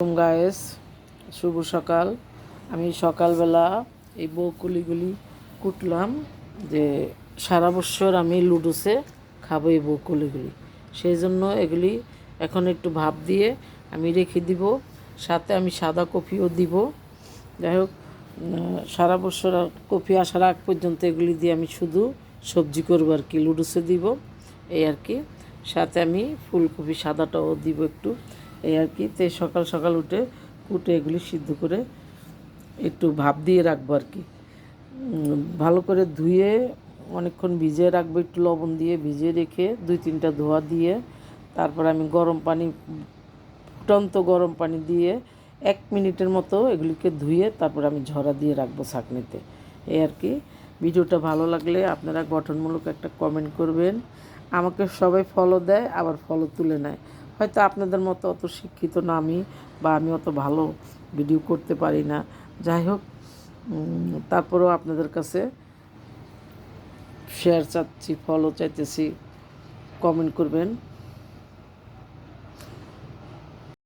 Guys, শুভ সকাল। আমি সকালবেলা এই বকুলিগুলি কুটলাম যে সারা বছর আমি লুডুসে খাবো এই বকুলিগুলি, সেই জন্য এগুলি এখন একটু ভাপ দিয়ে আমি রেখে দিব। সাথে আমি সাদা কফিও দিব। যাই হোক, সারা বছর কফি আসার আগ পর্যন্ত এগুলি দিয়ে আমি শুধু সবজি করবো আর কি, লুডুসে দিব এই আর কি। সাথে আমি ফুলকপি সাদাটাও দিব একটু এই আর কি। তো সকাল সকাল উঠে কুটে এগুলি সিদ্ধ করে একটু ভাপ দিয়ে রাখবো আর কি। ভালো করে ধুয়ে অনেকক্ষণ ভিজিয়ে রাখবো, একটু লবণ দিয়ে ভিজিয়ে রেখে 2-3টা ধোয়া দিয়ে তারপর আমি গরম পানি, ফুটন্ত গরম পানি দিয়ে 1 মিনিটের মতো এগুলিকে ধুয়ে তারপর আমি ঝরা দিয়ে রাখবো ছাঁকনিতে এই আর কি। ভিডিওটা ভালো লাগলে আপনারা গঠনমূলক একটা কমেন্ট করবেন। আমাকে সবাই ফলো দেয়, আবার ফলো তুলে নেয়। হয়তো আপনাদের মতো অত শিক্ষিত না আমি, বা আমি অত ভালো ভিডিও করতে পারি না। যাই হোক, তারপরেও আপনাদের কাছে শেয়ার চাচ্ছি, ফলো চাইতেছি, কমেন্ট করবেন।